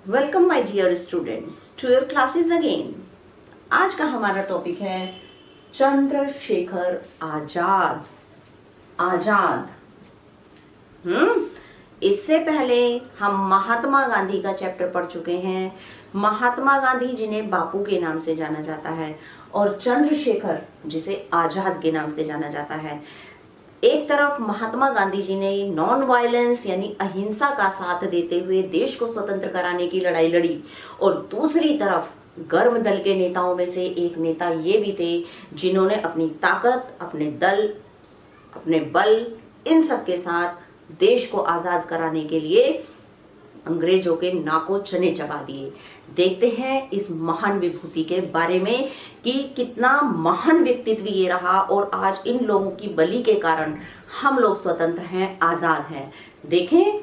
Welcome my dear students to your classes again. आज का हमारा टॉपिक है चंद्रशेखर आजाद। आजाद। इससे पहले हम महात्मा गांधी का चैप्टर पढ़ चुके हैं। महात्मा गांधी जिन्हें बापू के नाम से जाना जाता है और चंद्रशेखर जिसे आजाद के नाम से जाना जाता है। एक तरफ महात्मा गांधी जी ने नॉन वायलेंस यानी अहिंसा का साथ देते हुए देश को स्वतंत्र कराने की लड़ाई लड़ी और दूसरी तरफ गर्म दल के नेताओं में से एक नेता ये भी थे जिन्होंने अपनी ताकत, अपने दल, अपने बल, इन सब के साथ देश को आजाद कराने के लिए अंग्रेजों के नाकों चने चबा दिए। देखते हैं इस महान विभूति के बारे में कि कितना महान व्यक्तित्व ये रहा और आज इन लोगों की बलि के कारण हम लोग स्वतंत्र हैं, आजाद हैं। देखें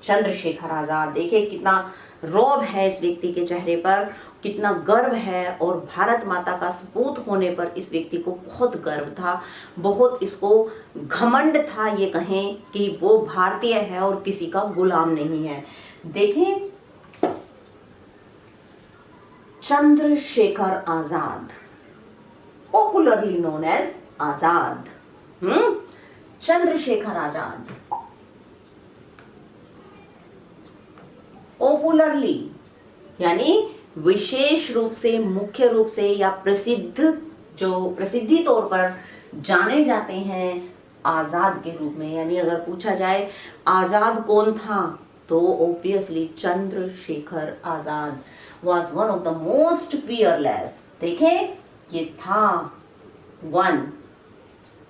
चंद्रशेखर आजाद, देखें कितना रौब है इस व्यक्ति के चेहरे पर, कितना गर्व है और भारत माता का सपूत होने पर इस व्यक्ति को बहुत गर्व था, बहुत इसको घमंड था ये कहें कि वो भारतीय है और किसी का गुलाम नहीं है। देखें Chandrashekhar Azad, popularly known as आजाद। चंद्रशेखर आजाद पॉपुलरली यानी विशेष रूप से, मुख्य रूप से या प्रसिद्धि तौर पर जाने जाते हैं आजाद के रूप में। यानी अगर पूछा जाए आजाद कौन था तो obviously Chandrashekhar Azad was one of the most fearless। देखें ये था वन,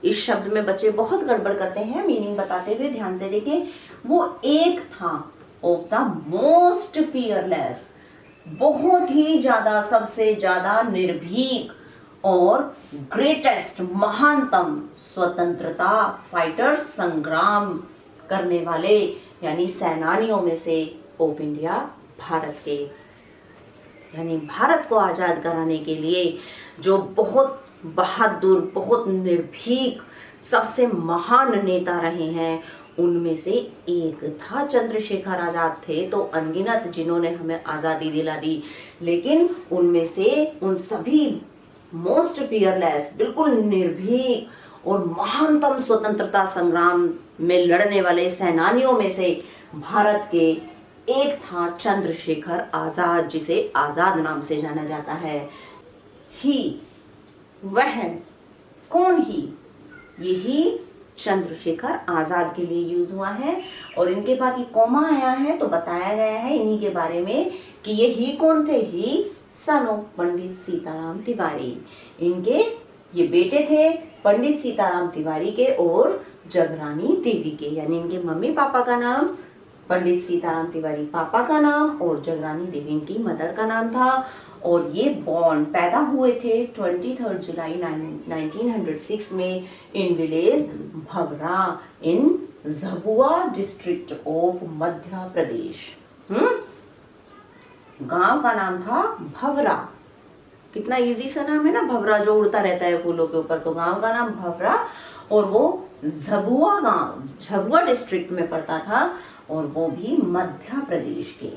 इस शब्द में बच्चे बहुत गड़बड़ करते हैं मीनिंग बताते हुए, ध्यान से देखें। वो एक था ऑफ द मोस्ट फियरलेस, बहुत ही ज्यादा, सबसे ज्यादा निर्भीक और ग्रेटेस्ट, महानतम स्वतंत्रता फाइटर्स, संग्राम करने वाले यानी सेनानियों में से ऑफ इंडिया, भारत के, यानी भारत को आजाद कराने के लिए जो बहुत बहादुर, बहुत निर्भीक, सबसे महान नेता रहे हैं उनमें से एक था चंद्रशेखर आजाद। थे तो अनगिनत जिन्होंने हमें आजादी दिला दी, लेकिन उनमें से उन सभी मोस्ट फियरलेस, बिल्कुल निर्भीक और महानतम स्वतंत्रता संग्राम में लड़ने वाले सेनानियों में से भारत के एक था चंद्रशेखर आजाद, जिसे आजाद नाम से जाना जाता है। ही, वह, कौन ही, यही चंद्रशेखर आजाद के लिए यूज हुआ है और इनके बाद ये कॉमा आया है तो बताया गया है इन्हीं के बारे में कि ये ही कौन थे। ही सन ऑफ पंडित सीताराम तिवारी, इनके ये बेटे थे पंडित सीताराम तिवारी के और जगरानी देवी के, यानी इनके मम्मी पापा का नाम पंडित सीताराम तिवारी पापा का नाम और जगरानी देवी इनकी मदर का नाम था। और ये बॉर्न पैदा हुए थे 23 जुलाई 1906 में in village Bhawra in Jhabua district of Madhya Pradesh. गांव का नाम था भवरा। कितना इजी सा नाम है ना, भवरा जो उड़ता रहता है फूलों के ऊपर, तो गांव का नाम भवरा और वो झाबुआ गांव, झाबुआ डिस्ट्रिक्ट में पड़ता था और वो भी मध्य प्रदेश के।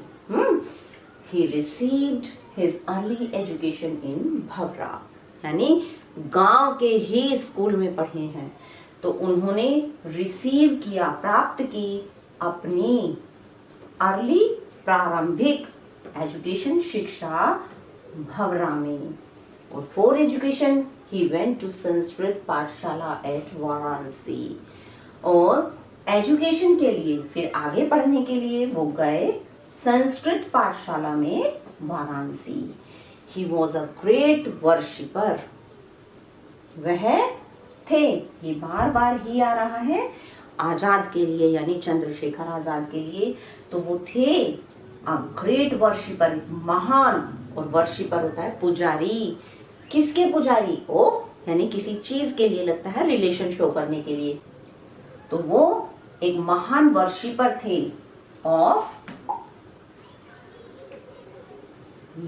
He received his early education in भवरा, यानी गांव के ही स्कूल में पढ़े हैं। तो उन्होंने रिसीव किया, प्राप्त की अपनी अर्ली, प्रारंभिक एजुकेशन, शिक्षा भवरा में। और for education he went to Sanskrit पाठशाला एट वाराणसी, और एजुकेशन के लिए, फिर आगे पढ़ने के लिए वो गए संस्कृत पाठशाला में Varanasi. He was a great worshipper, वह थे, ये बार बार ही आ रहा है आजाद के लिए यानी चंद्रशेखर आजाद के लिए, तो वो थे अ ग्रेट वर्शिपर, महान, और वर्शिपर होता है पुजारी। किसके पुजारी? ऑफ, यानी किसी चीज के लिए लगता है रिलेशन शो करने के लिए, तो वो एक महान वर्शिपर थे ऑफ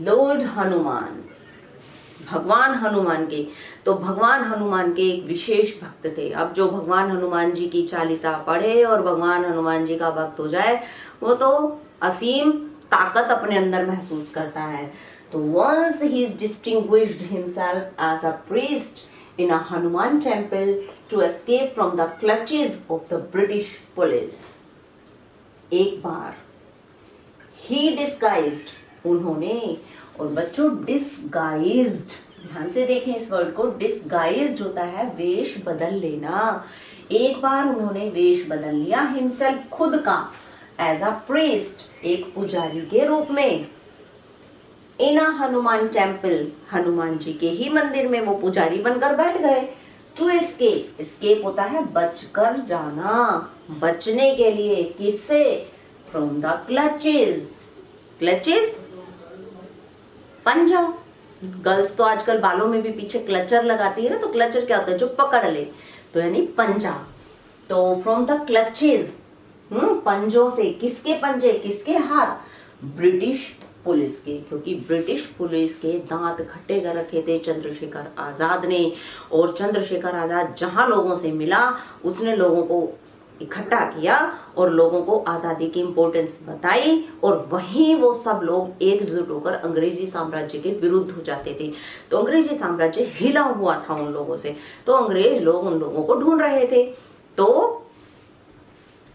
लॉर्ड हनुमान, भगवान हनुमान के। तो भगवान हनुमान के एक विशेष भक्त थे। अब जो भगवान हनुमान जी की चालीसा पढ़े और भगवान हनुमान जी का भक्त हो जाए वो तो असीम ताकत अपने अंदर महसूस करता है। तो once he distinguished himself as a priest in a Hanuman temple to escape from the clutches of the British police. एक बार he disguised, उन्होंने, और बच्चों disguised, ध्यान से देखें इस वर्ड को, disguised होता है वेश बदल लेना। एक बार उन्होंने वेश बदल लिया, himself खुद का, as a priest एक पुजारी के रूप में, इन अ हनुमान टेम्पल हनुमान जी के ही मंदिर में वो पुजारी बनकर बैठ गए। टू एस्केप, एस्केप होता है बचकर जाना, बचने के लिए, किससे? फ्रॉम द क्लचेस, क्लचेस पंजा, गर्ल्स तो आजकल बालों में भी पीछे क्लचर लगाती है ना, तो क्लचर क्या होता है? जो पकड़ ले, तो यानी पंजा। तो फ्रॉम द क्लचेस, पंजों से, किसके पंजे, किसके हाथ? ब्रिटिश पुलिस के, क्योंकि ब्रिटिश पुलिस के दांत खट्टे कर रखे थे चंद्रशेखर आजाद ने। और चंद्रशेखर आजाद जहां लोगों से मिला, उसने लोगों को इकट्ठा किया और लोगों को आजादी की इंपॉर्टेंस बताई, और वहीं वो सब लोग एकजुट होकर अंग्रेजी साम्राज्य के विरुद्ध हो जाते थे। तो अंग्रेजी साम्राज्य हिला हुआ था उन लोगों से, तो अंग्रेज लोग उन लोगों को ढूंढ रहे थे। तो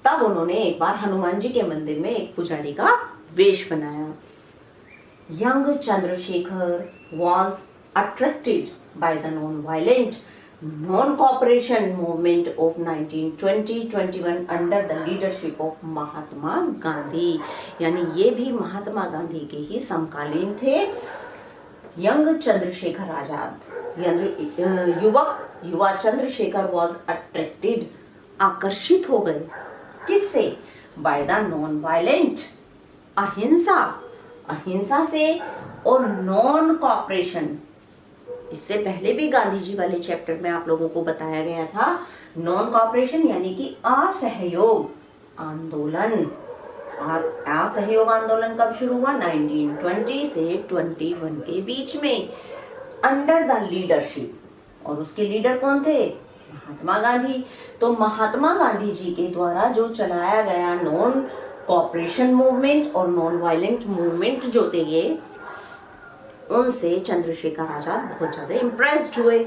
तब उन्होंने एक बार हनुमान जी के मंदिर में एक पुजारी का वेश बनाया। Young Chandrasekhar was attracted by the non-violent, non-cooperation movement of 1920-21 under the leadership of Mahatma Gandhi, यानी ये भी महात्मा गांधी के ही समकालीन थे। यंग चंद्रशेखर आजाद, युवा चंद्रशेखर was attracted, आकर्षित हो गए, किससे? by the non-violent, अहिंसा से, और नॉन कॉपरेशन, इससे पहले भी गांधी जी वाले चैप्टर में आप लोगों को बताया गया था। नॉन कॉपरेशन यानी कि असहयोग आंदोलन। असहयोग आंदोलन कब शुरू हुआ? 1920 से 21 के बीच में, अंडर द लीडरशिप, और उसके लीडर कौन थे? महात्मा गांधी। तो महात्मा गांधी जी के द्वारा जो चलाया गया नॉन कॉपरेशन मूवमेंट और नॉन वायलेंट मूवमेंट जो थे ये, उनसे चंद्रशेखर आजाद बहुत ज्यादा इम्प्रेस्ड हुए।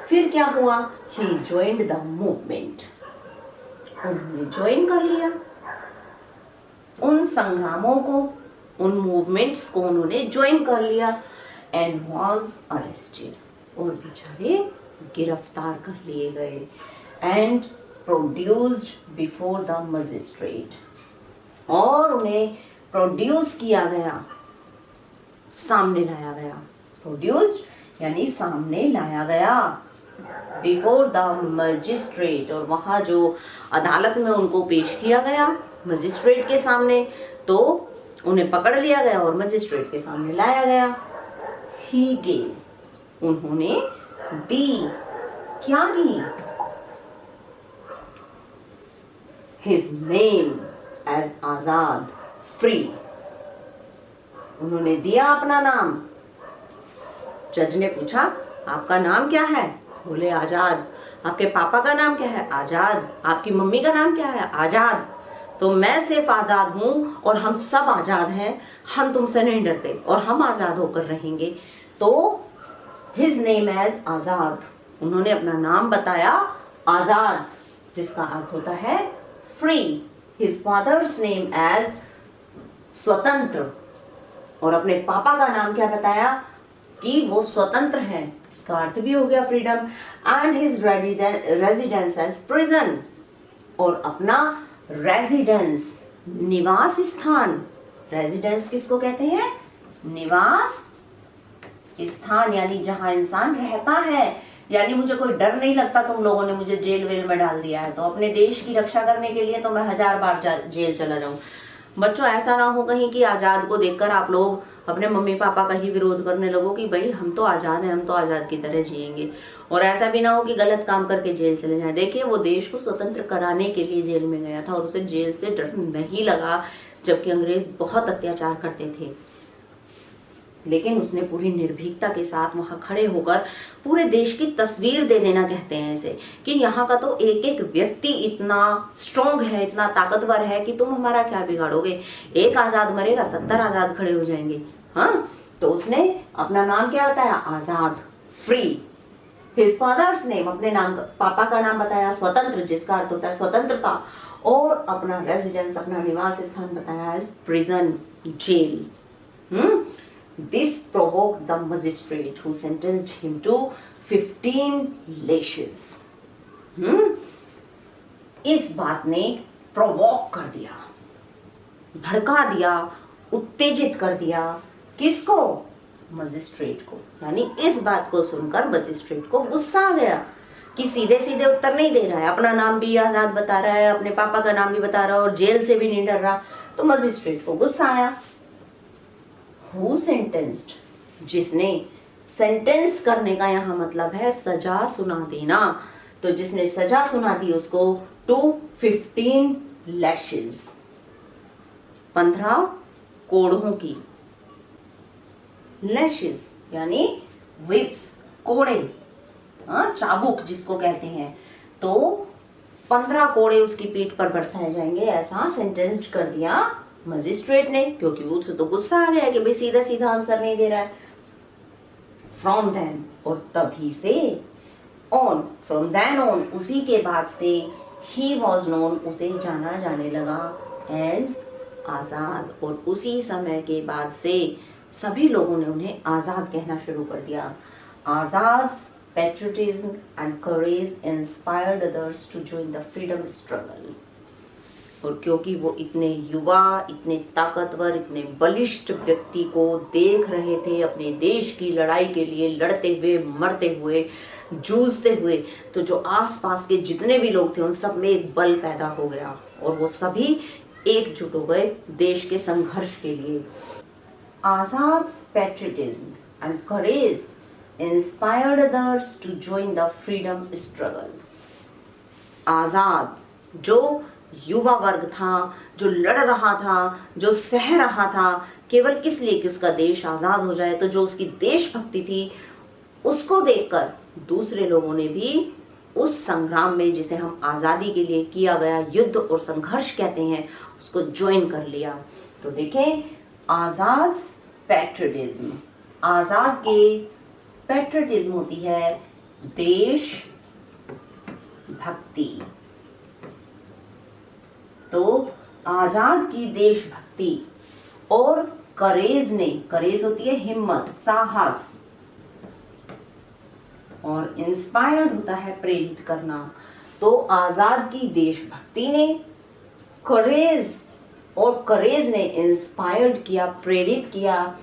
फिर क्या हुआ? ही ज्वाइंड द मूवमेंट, उन्होंने ज्वाइन कर लिया उन संग्रामों को, उन मूवमेंट्स को उन्होंने ज्वाइन कर लिया। एंड वाज अरेस्टेड, और बेचारे गिरफ्तार कर लिए गए। And produced before the magistrate, और उन्हें प्रोड्यूस किया गया, सामने लाया गया। प्रोड्यूस्ड यानी सामने लाया गया, बिफोर द मजिस्ट्रेट, और वहां जो अदालत में उनको पेश किया गया मजिस्ट्रेट के सामने, तो उन्हें पकड़ लिया गया और मजिस्ट्रेट के सामने लाया गया। ही गेव, उन्होंने दी, क्या दी? हिज नेम एज आजाद फ्री, उन्होंने दिया अपना नाम। जज ने पूछा आपका नाम क्या है? बोले आजाद। आपके पापा का नाम क्या है? आजाद। आपकी मम्मी का नाम क्या है? आजाद। तो मैं सिर्फ आजाद हूं और हम सब आजाद हैं, हम तुमसे नहीं डरते और हम आजाद होकर रहेंगे। तो हिज नेम एज आजाद, उन्होंने अपना नाम बताया आजाद, जिसका अर्थ होता है free. His father's name as स्वतंत्र, और अपने पापा का नाम क्या बताया? कि वो स्वतंत्र हैं, इसका अर्थ भी हो गया freedom. And his residence as prison, और अपना रेजिडेंस, निवास स्थान। रेजिडेंस किसको कहते हैं? निवास स्थान, यानी जहां इंसान रहता है। यानी मुझे कोई डर नहीं लगता, तुम लोगों ने मुझे जेल वेल में डाल दिया है तो अपने देश की रक्षा करने के लिए तो मैं 1000 बार जेल चला जाऊं। बच्चों ऐसा ना हो कहीं कि आजाद को देखकर आप लोग अपने मम्मी पापा का ही विरोध करने लगो कि भाई हम तो आजाद हैं, हम तो आजाद की तरह जिएंगे, और ऐसा भी ना हो कि गलत काम करके जेल चले जाए। देखिए वो देश को स्वतंत्र कराने के लिए जेल में गया था और उसे जेल से डर नहीं लगा, जबकि अंग्रेज बहुत अत्याचार करते थे। लेकिन उसने पूरी निर्भीकता के साथ वहां खड़े होकर पूरे देश की तस्वीर दे देना, कहते हैं इसे, कि यहाँ का तो एक एक व्यक्ति इतना स्ट्रॉन्ग है, इतना ताकतवर है कि तुम हमारा क्या बिगाड़ोगे। एक आजाद मरेगा, 70 आजाद खड़े हो जाएंगे। हाँ, तो उसने अपना नाम क्या बताया? आजाद, फ्री। हिज फादर्स नेम, अपने नाम, पापा का नाम बताया स्वतंत्र, जिसका अर्थ होता है स्वतंत्रता, और अपना रेजिडेंस, अपना निवास स्थान बताया as prison, jail. This provoked the magistrate who sentenced him to 15 lashes. इस बात ने प्रोवोक कर दिया, भड़का दिया, उत्तेजित कर दिया। किसको? मजिस्ट्रेट को। यानी इस बात को सुनकर मजिस्ट्रेट को गुस्सा आ गया कि सीधे सीधे उत्तर नहीं दे रहा है, अपना नाम भी आजाद बता रहा है, अपने पापा का नाम भी बता रहा है और जेल से भी नहीं डर रहा। तो मजिस्ट्रेट को गुस्सा आया। हु सेंटेंस्ड, जिसने, सेंटेंस करने का यहां मतलब है सजा सुना देना, तो जिसने सजा सुना दी उसको टू 15 लैशेस, 15 कोड़ों की। लैशेस यानी विप्स, कोड़े, चाबुक जिसको कहते हैं, तो 15 कोड़े उसकी पीठ पर बरसाए जाएंगे, ऐसा सेंटेंस्ड कर दिया मजिस्ट्रेट ने, क्योंकि उसे तो गुस्सा आ गया कि भाई सीधा सीधा आंसर नहीं दे रहा है। फ्रॉम देन, और तभी से, ऑन, फ्रॉम देन ऑन, उसी के बाद से, ही वॉज नोन, उसे जाना जाने लगा एज आजाद, और उसी समय के बाद से सभी लोगों ने उन्हें आजाद कहना शुरू कर दिया। आजाद patriotism and courage inspired others to join the freedom struggle. और क्योंकि वो इतने युवा, इतने ताकतवर, इतने बलिष्ठ व्यक्ति को देख रहे थे अपने देश की लड़ाई के लिए लड़ते हुए, मरते हुए, जूझते हुए, तो जो आसपास के जितने भी लोग थे उन सब में एक बल पैदा हो गया और वो सभी एकजुट हो गए देश के संघर्ष के लिए। Azad patriotism and courage inspired others to join the freedom struggle. Azad, जो युवा वर्ग था, जो लड़ रहा था, जो सह रहा था, केवल किस लिए कि उसका देश आजाद हो जाए, तो जो उसकी देशभक्ति थी उसको देखकर दूसरे लोगों ने भी उस संग्राम में, जिसे हम आजादी के लिए किया गया युद्ध और संघर्ष कहते हैं, उसको ज्वाइन कर लिया। तो देखें, आजाद पैट्रियटिज्म, आजाद के पैट्रियटिज्म होती है देश भक्ति। तो आजाद की देशभक्ति, और करेज ने, करेज होती है हिम्मत, साहस, और इंस्पायर्ड होता है प्रेरित करना। तो आजाद की देशभक्ति ने करेज, और करेज ने इंस्पायर्ड किया, प्रेरित किया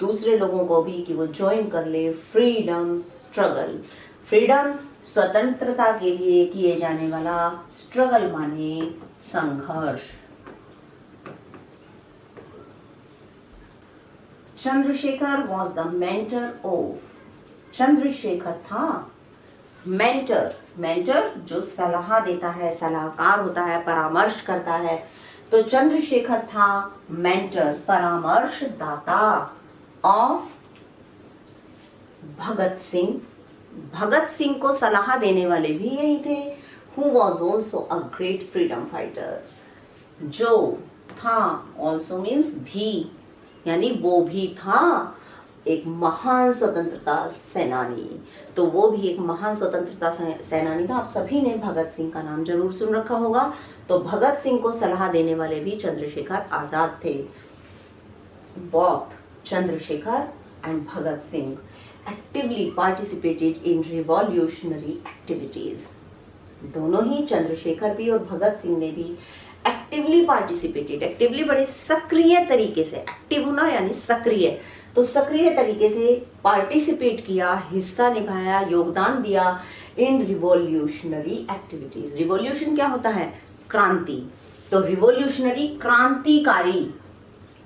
दूसरे लोगों को भी कि वो ज्वाइन कर ले फ्रीडम स्ट्रगल। फ्रीडम, स्वतंत्रता के लिए किए जाने वाला, स्ट्रगल माने संघर्ष। Chandrashekhar was the mentor of, Chandrashekhar था मेंटर, मेंटर जो सलाह देता है, सलाहकार होता है, परामर्श करता है। तो चंद्रशेखर था मेंटर, परामर्शदाता ऑफ भगत सिंह। भगत सिंह को सलाह देने वाले भी यही थे। Who was also a great freedom fighter, जो था, ऑल्सो मीन्स भी, यानी वो भी था एक महान स्वतंत्रता सेनानी। तो वो भी एक महान स्वतंत्रता सेनानी था। आप सभी ने भगत सिंह का नाम जरूर सुन रखा होगा। तो भगत सिंह को सलाह देने वाले भी चंद्रशेखर आजाद थे। Both Chandrasekhar and Bhagat Singh actively participated in revolutionary activities. दोनों ही, चंद्रशेखर भी और भगत सिंह ने भी एक्टिवली पार्टिसिपेटेड, एक्टिवली बड़े सक्रिय तरीके से, एक्टिव होना यानी सक्रिय, तो सक्रिय तरीके से पार्टिसिपेट किया, हिस्सा निभाया, योगदान दिया इन रिवॉल्यूशनरी एक्टिविटीज। रिवॉल्यूशन क्या होता है? क्रांति। तो रिवॉल्यूशनरी, क्रांतिकारी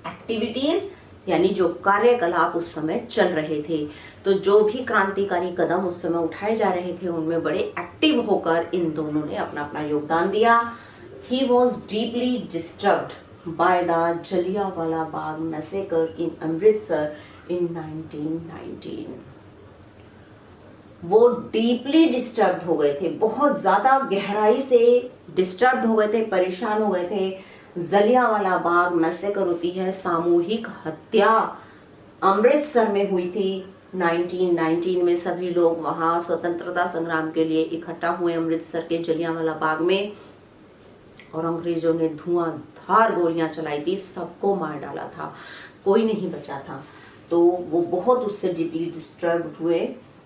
एक्टिविटीज यानी जो कार्यकलाप उस समय चल रहे थे। तो जो भी क्रांतिकारी कदम उस समय उठाए जा रहे थे उनमें बड़े एक्टिव होकर इन दोनों ने अपना अपना योगदान दिया। He was deeply disturbed by the Jallianwala Bagh massacre in Amritsar in 1919। वो डीपली डिस्टर्ब्ड हो गए थे, बहुत ज्यादा गहराई से डिस्टर्ब्ड हो गए थे, परेशान हो गए थे। जलियांवाला बाग मैसेकर होती है, सामूहिक हत्या अमृतसर में हुई थी 1919 में। सभी लोग वहां स्वतंत्रता संग्राम के लिए इकट्ठा हुए अमृतसर के जलियांवाला बाग में, और अंग्रेजों ने धुआंधार गोलियां चलाई थी, सबको मार डाला था, कोई नहीं बचा था। तो वो बहुत उससे डीपली डिस्टर्ब हुए।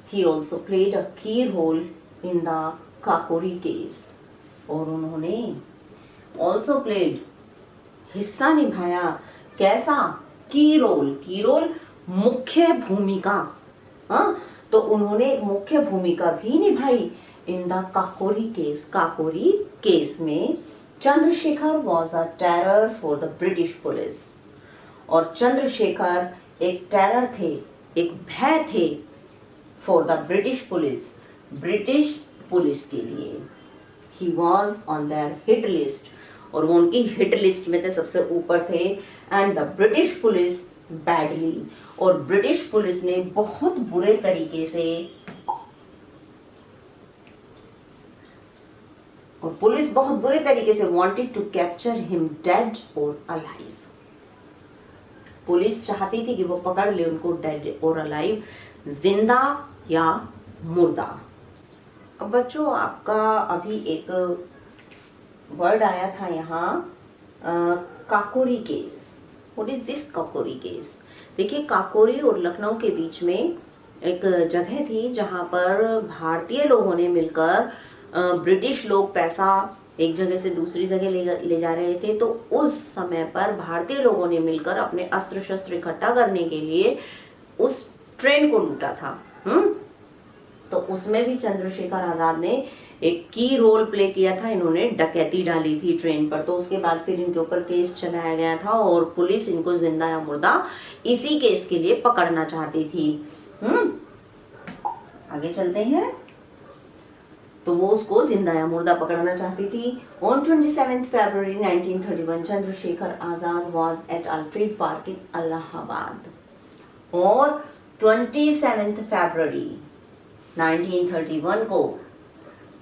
He also played a key role in the Kakori case, और उन्होंने ऑल्सो प्लेड हिस्सा निभाया। कैसा? की रोल मुख्य भूमिका। हाँ, तो उन्होंने एक मुख्य भूमिका भी निभाई इन द काकोरी केस में। Chandrashekhar was a terror for the British police, और चंद्रशेखर एक टेरर थे, एक भय थे फॉर द ब्रिटिश पुलिस के लिए। He was on their hit list, और वो उनकी हिट लिस्ट में थे, सबसे ऊपर थे। And the British police badly, और ब्रिटिश पुलिस ने बहुत बुरे तरीके से, और पुलिस बहुत बुरे तरीके से wanted to capture him dead और अलाइव। पुलिस चाहती थी कि वो पकड़ ले उनको डेड और अलाइव, जिंदा या मुर्दा। अब बच्चों, आपका अभी एक वर्ड आया था यहाँ, Kakori case. What is this Kakori case? देखिए, काकोरी और लखनऊ के बीच में एक जगह थी जहाँ पर भारतीय लोगों ने मिलकर, ब्रिटिश लोग पैसा एक जगह से दूसरी जगह ले जा रहे थे, तो उस समय पर भारतीय लोगों ने मिलकर अपने अस्त्र शस्त्र इकट्ठा करने के लिए उस ट्रेन को लूटा था। तो उसमें भी चंद्रशेखर आजाद ने एक की रोल प्ले किया था। इन्होंने डकैती डाली थी ट्रेन पर, तो उसके बाद फिर इनके ऊपर केस चलाया गया था, और पुलिस इनको जिंदा या मुर्दा इसी केस के लिए पकड़ना चाहती थी। आगे चलते हैं। तो वो उसको जिंदा या मुर्दा पकड़ना चाहती थी। On 27 February 1931 Chandrashekhar Azad was at Alfred park इन इलाहाबाद। और 27 फरवरी 1931 को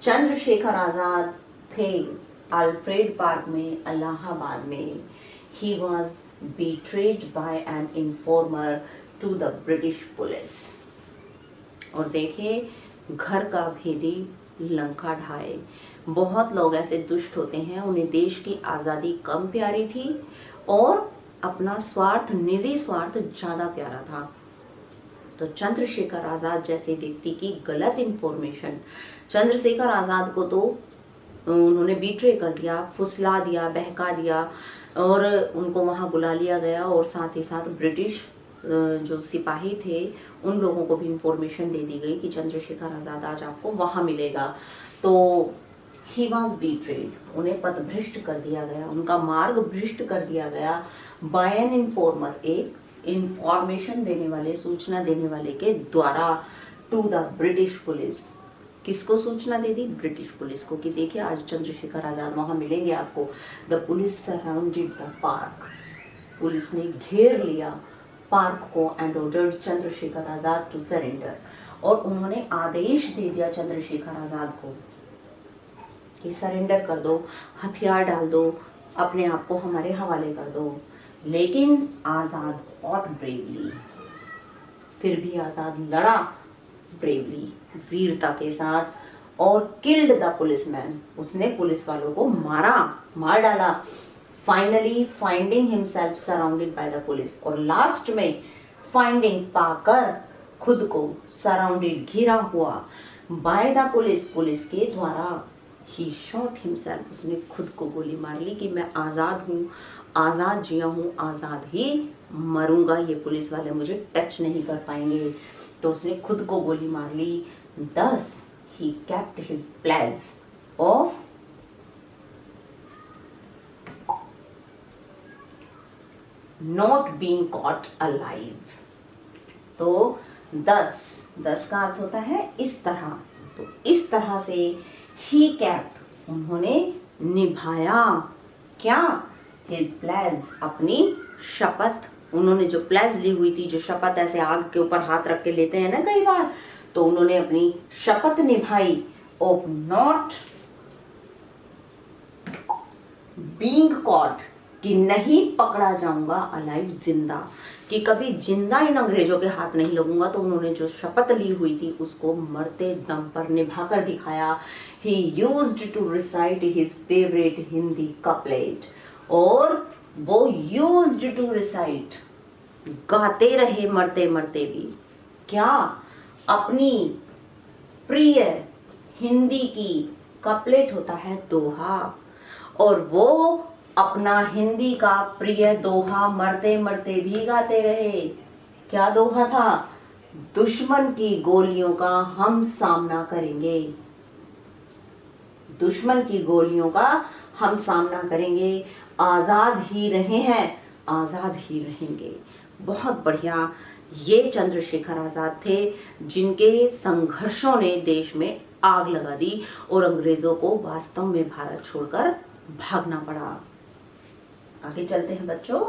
चंद्रशेखर आजाद थे अल्फ्रेड पार्क में, इलाहाबाद में। He was betrayed by an informer to the British police. और देखिए, घर का भेदी लंका ढाए। बहुत लोग ऐसे दुष्ट होते हैं, उन्हें देश की आज़ादी कम प्यारी थी और अपना स्वार्थ, निजी स्वार्थ ज़्यादा प्यारा था। तो चंद्रशेखर आज़ाद जैसे व्यक्ति की गलत इंफॉर्मेशन, चंद्रशेखर आज़ाद को तो उन्होंने बीट्रे कर दिया, फुसला दिया, बहका दिया, और उनको वहाँ बुला लिया गया, और साथ ही साथ ब्रिटिश जो सिपाही थे उन लोगों को भी इंफॉर्मेशन दे दी गई कि चंद्रशेखर आज़ाद आज आपको वहाँ मिलेगा। तो ही वॉज बीट्रेड, उन्हें पथभ्रष्ट कर दिया गया, उनका मार्ग भ्रष्ट कर दिया गया बाय एन इन्फॉर्मर, एक इंफॉर्मेशन देने वाले, सूचना देने वाले के द्वारा, टू द ब्रिटिश पुलिस। किसको सूचना दे दी? ब्रिटिश पुलिस को, कि देखिए आज चंद्रशेखर आज़ाद वहाँ मिलेंगे आपको। The police surrounded the park, police ने घेर लिया पार्क को, and ordered Chandrashekhar Azad to surrender, और उन्होंने आदेश दे दिया चंद्रशेखर आज़ाद को कि सरेंडर कर दो, हथियार डाल दो, अपने आप को हमारे हवाले कर दो। लेकिन आज़ाद फॉट ब्रेवली, फिर भी आज़ाद लड़ा ब्रेवली, वीरता के साथ, और किल्ड द पुलिसमैन, उसने पुलिस वालों को मार डाला। Finally finding himself surrounded by the police, और लास्ट में फाइंडिंग पाकर खुद को सराउंडेड, घिरा हुआ, बाय द पुलिस, पुलिस के द्वारा, ही शॉट हिमसेल्फ, उसने खुद को गोली मार ली कि मैं आज़ाद हूँ, आज़ाद जिया हूँ, आज़ाद ही मरूंगा, ये पुलिस वाले मुझे टच नहीं कर पाएंगे। तो उसने खुद को गोली मार ली। Thus he kept his pledge of not being caught alive। तो दस का अर्थ होता है इस तरह, तो इस तरह से he kept, उन्होंने निभाया क्या? his pledge, अपनी शपथ उन्होंने जो प्लेज ली हुई थी, जो शपथ ऐसे आग के ऊपर हाथ रख के लेते हैं ना कई बार, तो उन्होंने अपनी शपथ निभाई ऑफ नॉट बीइंग कॉट, कि नहीं पकड़ा जाऊंगा अलाइव, जिंदा, कि कभी जिंदा इन अंग्रेजों के हाथ नहीं लगूंगा। तो उन्होंने जो शपथ ली हुई थी उसको मरते दम पर निभाकर दिखाया। He used to recite his favourite Hindi couplet, और वो यूज्ड टू रिसाइट, गाते रहे मरते मरते भी, क्या, अपनी प्रिय हिंदी की कपलेट होता है दोहा, और वो अपना हिंदी का प्रिय दोहा मरते मरते भी गाते रहे। क्या दोहा था? दुश्मन की गोलियों का हम सामना करेंगे, दुश्मन की गोलियों का हम सामना करेंगे, आजाद ही रहे हैं, आजाद ही रहेंगे। बहुत बढ़िया। ये चंद्रशेखर आजाद थे जिनके संघर्षों ने देश में आग लगा दी और अंग्रेजों को वास्तव में भारत छोड़कर भागना पड़ा। आगे चलते हैं बच्चों।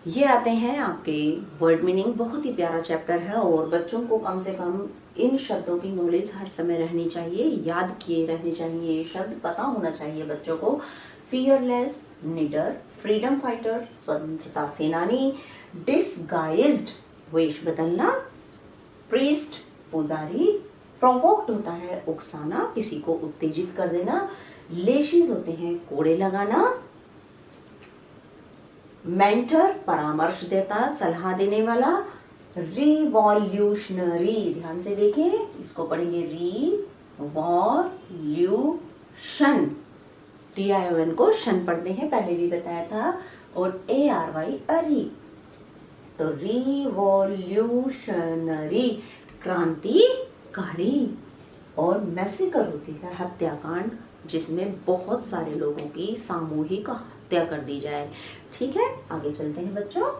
ये आते हैं आपके वर्ड मीनिंग। बहुत ही प्यारा चैप्टर है और बच्चों को कम से कम इन शब्दों की नॉलेज हर समय रहनी चाहिए, याद किए रहने चाहिए, ये शब्द पता होना चाहिए बच्चों को। फियरलेस, निडर, फ्रीडम फाइटर, स्वतंत्रता सेनानी, डिसगाइज्ड, वेश बदलना, प्रीस्ट, पुजारी, प्रोवोक्ड होता है उकसाना, किसी को उत्तेजित कर देना, लेशीज होते हैं कोड़े लगाना, मेंटर, परामर्श देता, सलाह देने वाला, रिवॉल्यूशनरी, ध्यान से देखिए इसको पढ़ेंगे, रिवॉल्यूशन, TION को शन पढ़ते हैं, पहले भी बताया था, और ARY अरी, तो रिवॉल्यूशनरी, क्रांतिकारी, और मैसेकर होती है हत्याकांड, जिसमें बहुत सारे लोगों की सामूहिक हत्या कर दी जाए। ठीक है, आगे चलते हैं बच्चों।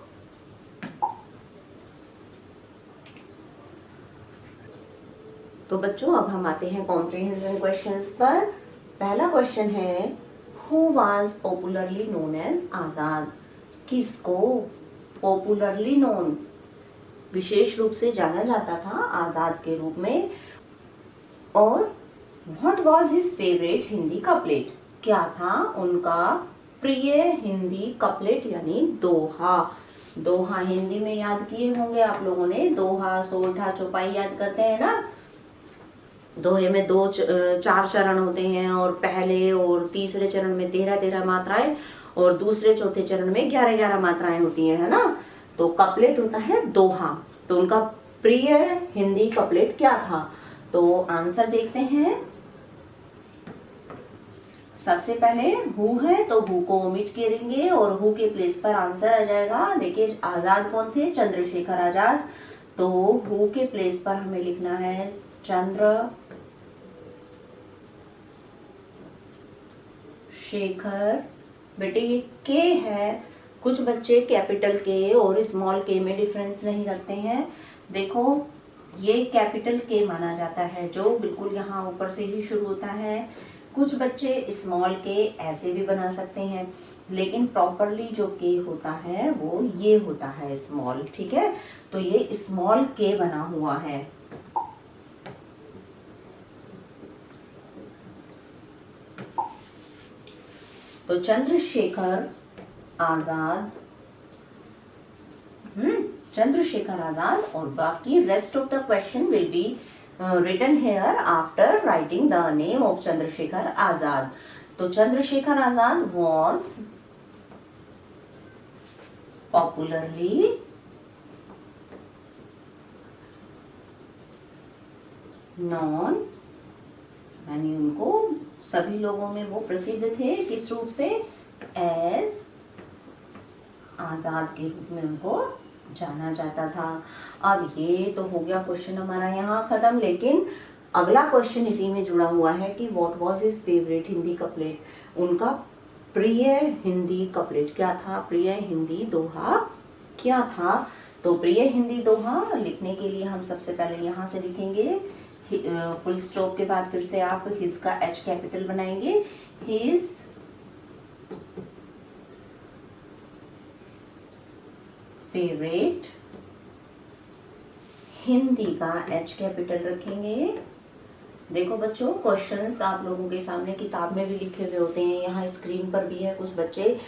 तो बच्चों अब हम आते हैं कॉम्प्रिहेंशन क्वेश्चंस पर। पहला क्वेश्चन है, who was popularly known as Azad? किसको पॉपुलरली नोन, विशेष रूप से जाना जाता था आजाद के रूप में? और what was his favourite Hindi couplet? क्या था उनका प्रिय हिंदी कपलेट यानी दोहा? दोहा हिंदी में याद किए होंगे आप लोगों ने, दोहा, सोरठा, चौपाई याद करते हैं ना। दोहे में चार चरण होते हैं और पहले और तीसरे चरण में 13-13 मात्राएं और दूसरे चौथे चरण में 11-11 मात्राएं होती हैं, है ना। तो कपलेट होता है दोहा। तो उनका प्रिय हिंदी कपलेट क्या था? तो आंसर देखते हैं। सबसे पहले हु है तो हु को ओमिट करेंगे और हु के प्लेस पर आंसर आ जाएगा। देखिए आजाद कौन थे? चंद्रशेखर आजाद। तो हु के प्लेस पर हमें लिखना है चंद्रशेखर। बेटे ये के है, कुछ बच्चे कैपिटल के और स्मॉल के में डिफरेंस नहीं रखते हैं। देखो ये कैपिटल के माना जाता है जो बिल्कुल यहाँ ऊपर से ही शुरू होता है। कुछ बच्चे स्मॉल के ऐसे भी बना सकते हैं, लेकिन प्रॉपरली जो के होता है वो ये होता है स्मॉल। ठीक है, तो ये स्मॉल के बना हुआ है। तो चंद्रशेखर आजाद, चंद्रशेखर आजाद, और बाकी rest of the question will be written here after writing the name of Chandrasekhar Azad. तो Chandrashekhar Azad was popularly known, यानी उनको सभी लोगों में वो प्रसिद्ध थे किस रूप से? एज आजाद के रूप में उनको जाना जाता था। अब ये तो हो गया क्वेश्चन हमारा यहाँ खत्म, लेकिन अगला क्वेश्चन इसी में जुड़ा हुआ है कि what was his favourite Hindi couplet? उनका प्रिय हिंदी कपलेट क्या था? प्रिय हिंदी दोहा क्या था? तो प्रिय हिंदी दोहा लिखने के लिए हम सबसे पहले यहाँ से लिखेंगे, फुल स्टॉप के बाद फिर से आप हिज का H कैपिटल बनाएंगे। हिज फेवरेट हिंदी का एच कैपिटल रखेंगे। देखो बच्चों, क्वेश्चंस आप लोगों के सामने किताब में भी लिखे हुए होते हैं, यहाँ स्क्रीन पर भी है। कुछ बच्चे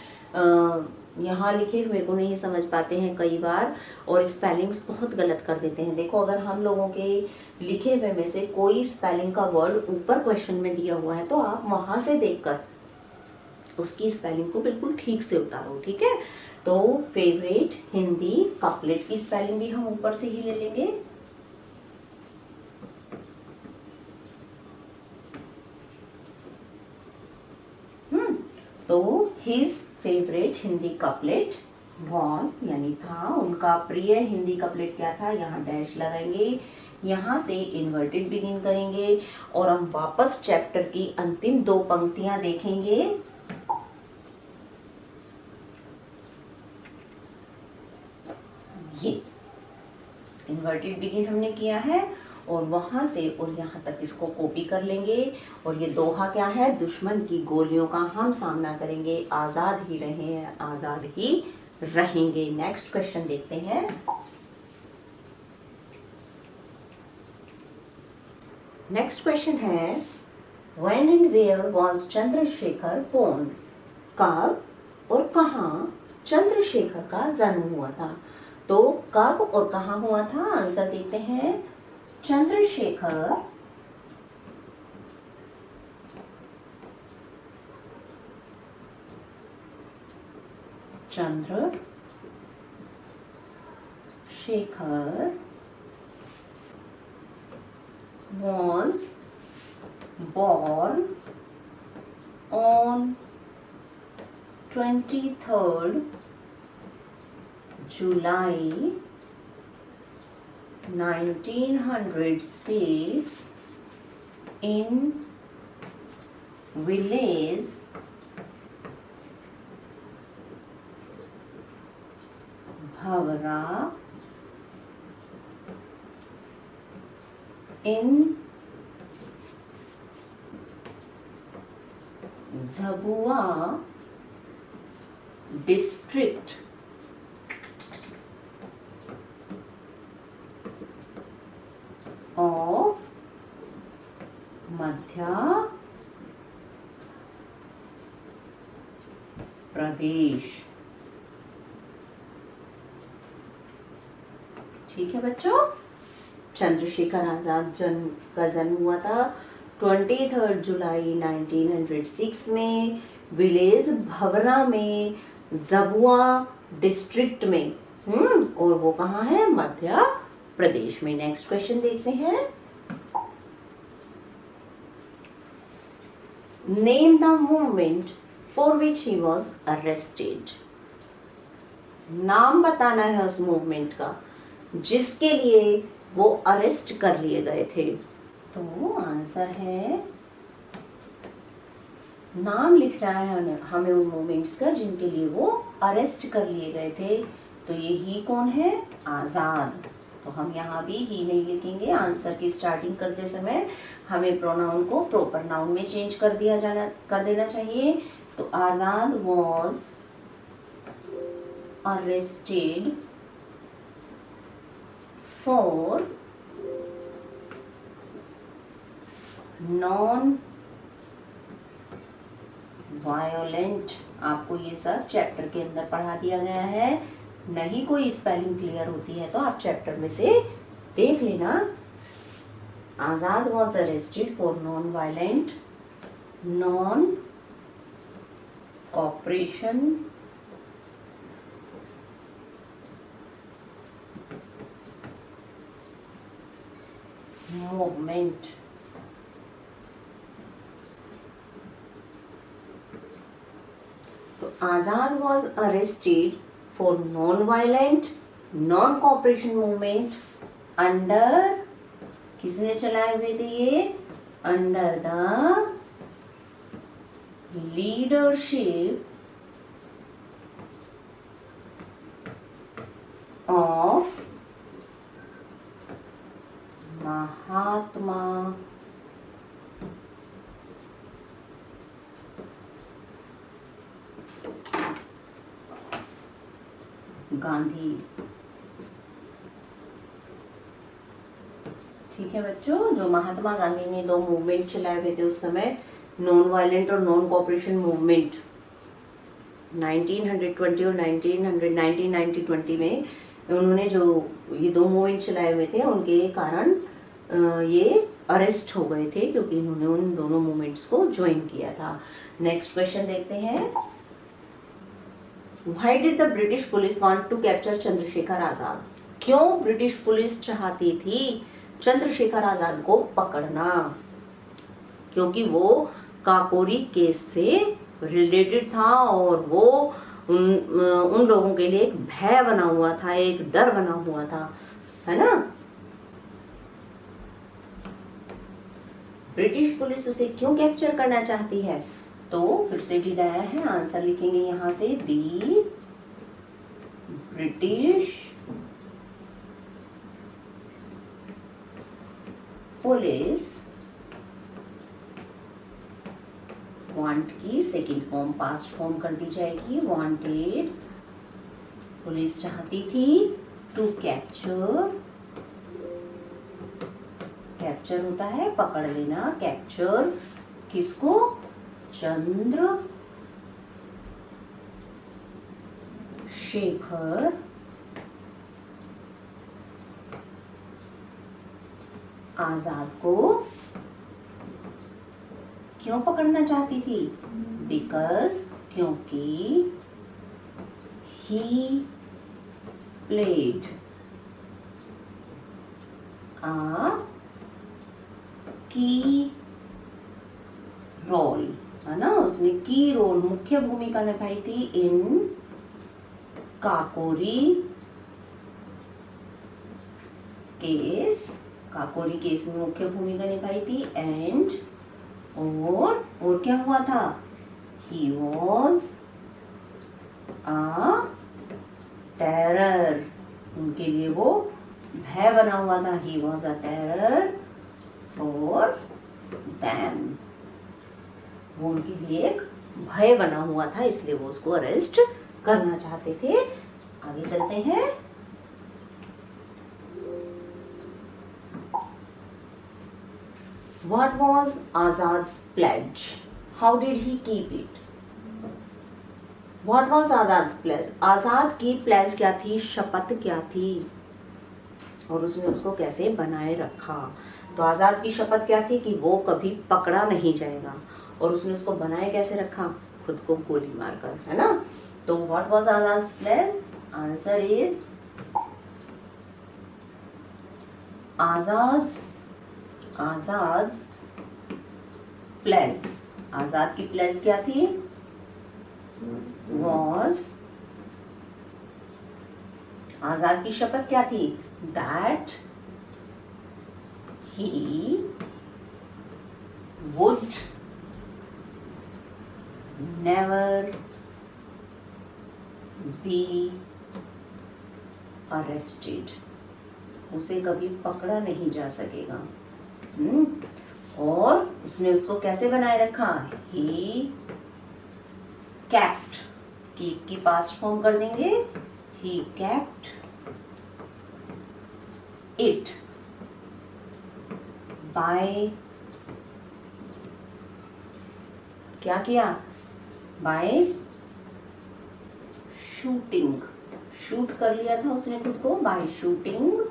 यहाँ लिखे हुए को नहीं समझ पाते हैं कई बार, और स्पेलिंग्स बहुत गलत कर देते हैं। देखो, अगर हम लोगों के लिखे हुए में से कोई स्पेलिंग का वर्ड ऊपर क्वेश्चन में दिया हुआ है तो आप वहां से देखकर उसकी स्पेलिंग को बिल्कुल ठीक से उतारो, ठीक है। तो फेवरेट हिंदी कपलेट की स्पेलिंग भी हम ऊपर से ही ले लेंगे। तो his favourite Hindi couplet was, यानी था, उनका प्रिय हिंदी कपलेट क्या था, यहाँ डैश लगाएंगे, यहाँ से इन्वर्टेड बिगिन करेंगे और हम वापस चैप्टर की अंतिम 2 पंक्तियां देखेंगे। ये इन्वर्टेड बिगिन हमने किया है और वहां से और यहाँ तक इसको कॉपी कर लेंगे। और ये दोहा क्या है, दुश्मन की गोलियों का हम सामना करेंगे, आजाद ही रहे हैं, आजाद ही रहेंगे। नेक्स्ट क्वेश्चन देखते हैं। नेक्स्ट क्वेश्चन है, when and where was Chandrashekhar born, कब और कहाँ चंद्रशेखर का जन्म हुआ था। तो कब और कहाँ हुआ था, आंसर देखते हैं। Chandrashekhar was born on 23rd July 1906 in village Bhavra in Zabua district of Madhya Pradesh. ठीक है बच्चों, चंद्रशेखर आजाद का जन्म हुआ था 23 जुलाई 1906 में विलेज भवरा में, जबुआ डिस्ट्रिक्ट में। और वो कहाँ है, मध्य प्रदेश में। नेक्स्ट क्वेश्चन देखते हैं। Name the movement for which he was arrested. नाम बताना है उस मूवमेंट का जिसके लिए वो अरेस्ट कर लिए गए थे। तो आंसर है, नाम लिखना है हमें उन मूवमेंट्स का जिनके लिए वो अरेस्ट कर लिए गए थे। तो ये ही कौन है, आजाद। तो हम यहाँ भी ही नहीं लिखेंगे, आंसर की स्टार्टिंग करते समय हमें प्रोनाउन को प्रॉपर नाउन में चेंज कर देना चाहिए। तो Azad was arrested for non violent. आपको ये सब चैप्टर के अंदर पढ़ा दिया गया है, नहीं कोई स्पेलिंग क्लियर होती है तो आप चैप्टर में से देख लेना। Azad was arrested for non violent non cooperation movement. तो Azad was arrested for non violent non cooperation movement under, किसने चलाए हुए थे ये, under the leadership of Mahatma Gandhi. ठीक है बच्चों, जो महात्मा गांधी ने 2 मूवमेंट चलाए हुए थे उस समय, नॉन वायलेंट और नॉन कोऑपरेशन मूवमेंट, 1920 और 1920 में उन्होंने जो ये 2 मूवमेंट चलाए हुए थे, उनके कारण ये अरेस्ट हो गए थे क्योंकि इन्होंने उन दोनों मूवमेंट्स को ज्वाइन किया था। नेक्स्ट क्वेश्चन देखते हैं। Why did the British police want to capture Chandrashekhar Azad? क्यों ब्रिटिश पुलिस चाहती थी चंद्रशेखर आजाद को पकड़ना? क्योंकि वो काकोरी केस से रिलेटेड था और वो उन लोगों के लिए एक भय बना हुआ था, एक डर बना हुआ था, है ना। ब्रिटिश पुलिस उसे क्यों कैप्चर करना चाहती है? तो फिर से डिड आया है, आंसर लिखेंगे यहां से, दी ब्रिटिश पुलिस वांट की सेकेंड फॉर्म पास्ट फॉर्म कर दी जाएगी, वांटेड, पुलिस चाहती थी, टू कैप्चर, कैप्चर होता है पकड़ लेना, कैप्चर किसको? चंद्र शेखर आजाद को। क्यों पकड़ना चाहती थी? बिकॉज, क्योंकि ही प्लेड आ की रोल, है ना, उसने की रोल, मुख्य भूमिका निभाई थी इन काकोरी केस, काकोरी केस में मुख्य भूमिका निभाई थी, एंड और क्या हुआ था? ही वॉज अ टेरर, उनके लिए वो भय बना हुआ था, he was a terror for them, वो उनके लिए एक भय बना हुआ था, इसलिए वो उसको अरेस्ट करना चाहते थे। आगे चलते हैं। What was Azad's pledge? How did he keep it? What was Azad's pledge? आजाद की प्लेज क्या थी, शपथ क्या थी, और उसने उसको कैसे बनाए रखा? तो आजाद की शपथ क्या थी कि वो कभी पकड़ा नहीं जाएगा, और उसने उसको बनाए कैसे रखा? खुद को गोली मारकर, है ना। तो what was Azad's pledge? Answer is Azad's pledge. Azad की प्लेज क्या थी? वॉज, आजाद की शपथ क्या थी? That he would never be arrested, उसे कभी पकड़ा नहीं जा सकेगा। और उसने उसको कैसे बनाए रखा? ही केप्ट, कीप की पास्ट फॉर्म कर देंगे, ही केप्ट इट बाय, क्या किया? बाय शूटिंग, शूट कर लिया था उसने खुद को, बाय शूटिंग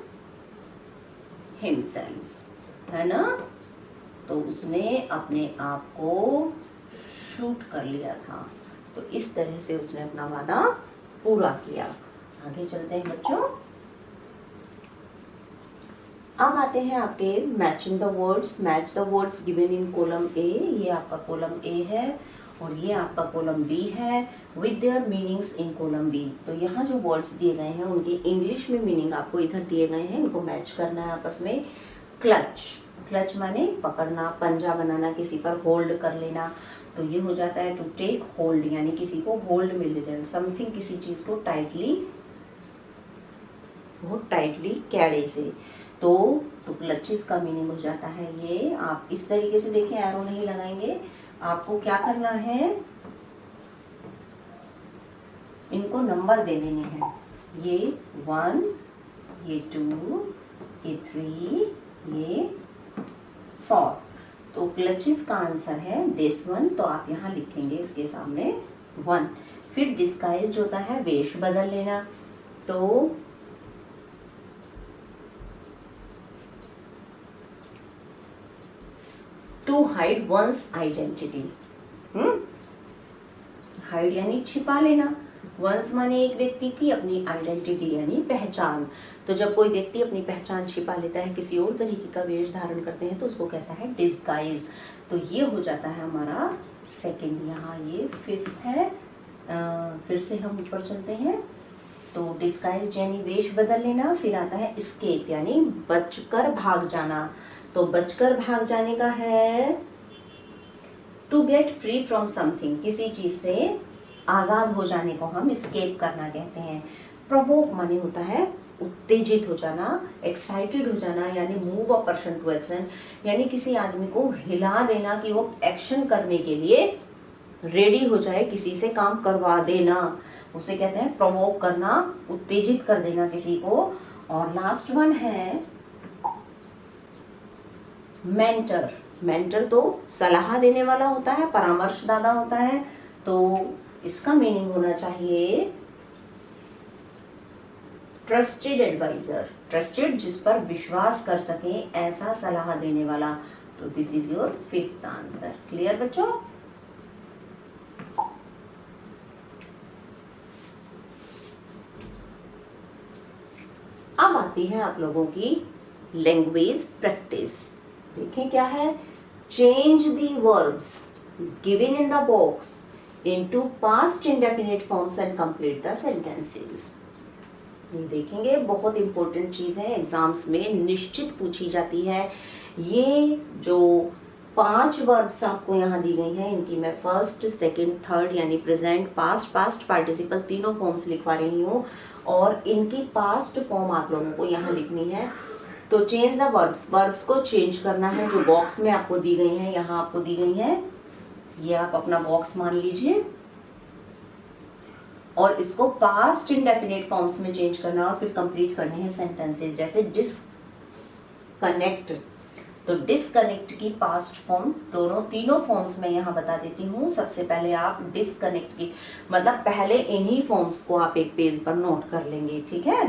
हिमसेल्फ, है ना। तो उसने अपने आप को शूट कर लिया था, तो इस तरह से उसने अपना वादा पूरा किया। आगे चलते हैं बच्चों। अब आते हैं आपके matching the words, match the words given in column A, ये आपका कॉलम ए है और ये आपका कॉलम बी है, with their meanings in column B. तो यहाँ जो वर्ड्स दिए गए हैं उनके इंग्लिश में मीनिंग आपको इधर दिए गए हैं, इनको मैच करना है आपस में। क्लच, क्लच माने पकड़ना, पंजा बनाना, किसी पर होल्ड कर लेना, तो ये हो जाता है टू टेक होल्ड, यानी किसी को होल्ड में ले लेना, समथिंग, किसी चीज को टाइटली, बहुत टाइटली कैड़े से। तो क्लचेस का मीनिंग हो जाता है ये। आप इस तरीके से देखें, एरो नहीं लगाएंगे, आपको क्या करना है, इनको नंबर दे देने हैं, ये 1, ये 2, ये 3, ये 4। तो क्लचेस का आंसर है दिस वन, तो आप यहाँ लिखेंगे इसके सामने 1। फिर डिस्गाइज होता है वेश बदल लेना, तो to hide one's identity. Hide यानी छिपा लेना, वंस माने एक व्यक्ति की अपनी आइडेंटिटी यानी पहचान। तो जब कोई व्यक्ति अपनी पहचान छिपा लेता है, किसी और तरीके का वेश धारण करते हैं, तो उसको कहता है डिस्गाइज। तो ये हो जाता है हमारा सेकंड। यहाँ ये 5th है। फिर से हम ऊपर चलते हैं। तो डिस्गाइज यानी वेश बदल लेना। फिर आता है एस्केप यानी बचकर भाग जाना। तो बचकर भाग जाने का है to get free from something, किसी चीज से आजाद हो जाने को हम एस्केप करना कहते हैं। प्रोवोक माने होता है उत्तेजित हो जाना, एक्साइटेड हो जाना, यानी move a person to action, यानी किसी आदमी को हिला देना कि वो एक्शन करने के लिए रेडी हो जाए, किसी से काम करवा देना, उसे कहते हैं प्रोवोक करना, उत्तेजित कर देना किसी को। और लास्ट वन है मेंटर। मेंटर तो सलाह देने वाला होता है, परामर्शदाता होता है। तो इसका मीनिंग होना चाहिए ट्रस्टेड एडवाइजर। ट्रस्टेड जिस पर विश्वास कर सके, ऐसा सलाह देने वाला। तो this is your 5th answer. Clear बच्चों? अब आती है आप लोगों की लैंग्वेज प्रैक्टिस। देखें क्या है। Change the verbs given in the box into past indefinite forms and complete the sentences. ये देखेंगे, बहुत इंपॉर्टेंट चीज है, एग्जाम्स में निश्चित पूछी जाती है। ये जो 5 वर्ब्स आपको यहाँ दी गई हैं, इनकी मैं फर्स्ट, सेकंड, थर्ड यानी प्रेजेंट, पास्ट, पास्ट पार्टिसिपल तीनों फॉर्म्स लिखवा रही हूँ, और इनकी पास्ट फॉर्म आप लोगों को यहाँ लिखनी है। तो चेंज द वर्ब्स, वर्ब्स को चेंज करना है। जो बॉक्स में आपको दी गई है, यहाँ आपको दी गई है, ये आप अपना बॉक्स मान लीजिए, और इसको पास्ट इंडेफिनिट फॉर्म्स में चेंज करना और फिर कंप्लीट करने हैं सेंटेंसेस। जैसे डिसकनेक्ट, तो डिसकनेक्ट की पास्ट फॉर्म दोनों तीनों फॉर्म्स में यहाँ बता देती हूँ। सबसे पहले आप डिसकनेक्ट की, मतलब पहले इन्हीं फॉर्म्स को आप एक पेज पर नोट कर लेंगे, ठीक है।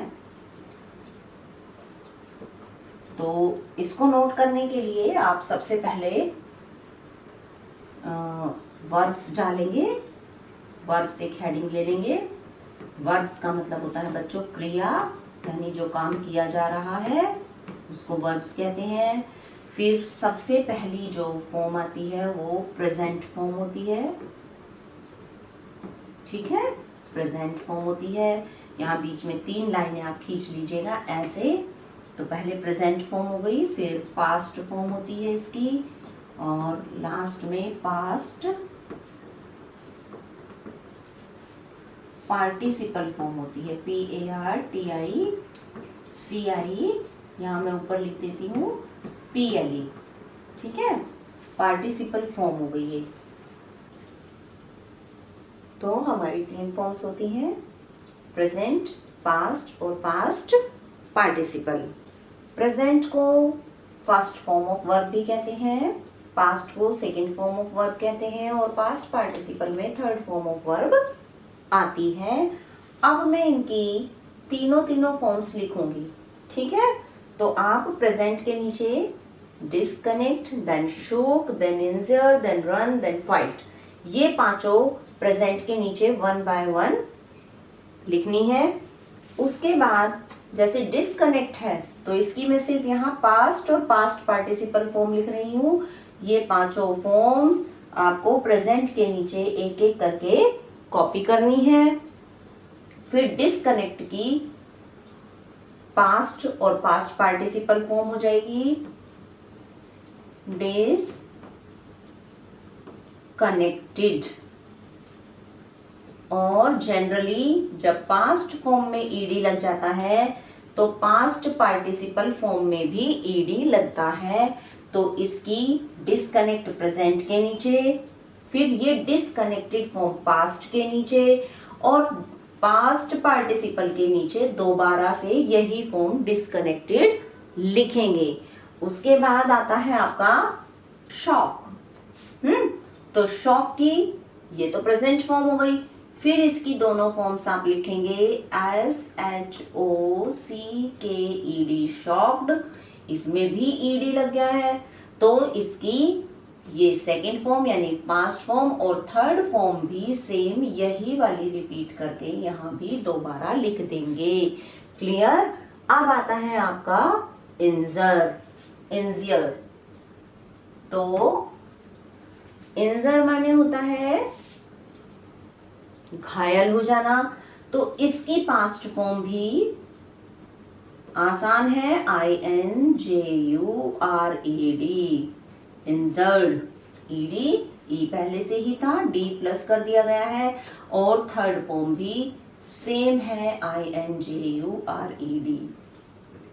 तो इसको नोट करने के लिए आप सबसे पहले वर्ब्स डालेंगे। वर्ब्स एक हेडिंग ले लेंगे। वर्ब्स का मतलब होता है बच्चों क्रिया, यानी जो काम किया जा रहा है उसको वर्ब्स कहते हैं। फिर सबसे पहली जो फॉर्म आती है वो प्रेजेंट फॉर्म होती है, ठीक है, प्रेजेंट फॉर्म होती है। यहाँ बीच में 3 लाइनें आप खींच लीजिएगा ऐसे। तो पहले प्रेजेंट फॉर्म हो गई, फिर पास्ट फॉर्म होती है इसकी, और लास्ट में पास्ट पार्टिसिपल फॉर्म होती है, PARTICI, यहाँ मैं ऊपर लिख देती हूँ PLE, ठीक है, पार्टिसिपल फॉर्म हो गई है। तो हमारी 3 फॉर्म्स होती हैं, प्रेजेंट, पास्ट और पास्ट पार्टिसिपल। प्रेजेंट को फर्स्ट फॉर्म ऑफ वर्ब भी कहते हैं, पास्ट को सेकंड फॉर्म ऑफ वर्ब कहते हैं, और पास्ट पार्टिसिपल में थर्ड फॉर्म ऑफ वर्ब आती है। अब मैं इनकी तीनों फॉर्म्स लिखूंगी, ठीक है। तो आप प्रेजेंट के नीचे डिस्कनेक्ट, देन शोक, देन इंजर, देन रन, देन फाइट, ये पांचों प्रेजेंट के नीचे 1 बाय 1 लिखनी है। उसके बाद जैसे डिस्कनेक्ट है तो इसकी मैं सिर्फ यहाँ पास्ट और पास्ट पार्टिसिपल फॉर्म लिख रही हूँ। ये पांचों फॉर्म्स आपको प्रेजेंट के नीचे एक एक करके कॉपी करनी है। फिर डिस्कनेक्ट की पास्ट और पास्ट पार्टिसिपल फॉर्म हो जाएगी डिसकनेक्टेड, और जनरली जब पास्ट फॉर्म में ईडी लग जाता है तो पास्ट पार्टिसिपल फॉर्म में भी ईडी लगता है। तो इसकी डिस्कनेक्ट प्रेजेंट के नीचे, फिर ये डिस्कनेक्टेड फॉर्म पास्ट के नीचे, और पास्ट पार्टिसिपल के नीचे दोबारा से यही फॉर्म डिस्कनेक्टेड लिखेंगे। उसके बाद आता है आपका शॉक। तो शॉक की ये तो प्रेजेंट फॉर्म हो गई, फिर इसकी दोनों फॉर्म्स आप लिखेंगे SHOCKED शॉक्ड, इसमें भी ईडी लग गया है तो इसकी ये सेकेंड फॉर्म यानी पास्ट फॉर्म और थर्ड फॉर्म भी सेम यही वाली रिपीट करके यहां भी दोबारा लिख देंगे। क्लियर। अब आता है आपका इंजर। इंजियर, तो इंजर माने होता है घायल हो जाना, तो इसकी पास्ट फॉर्म भी आसान है INJURED, इंजर्ड। ईडी ई पहले से ही था, डी प्लस कर दिया गया है और थर्ड फॉर्म भी सेम है INJURED।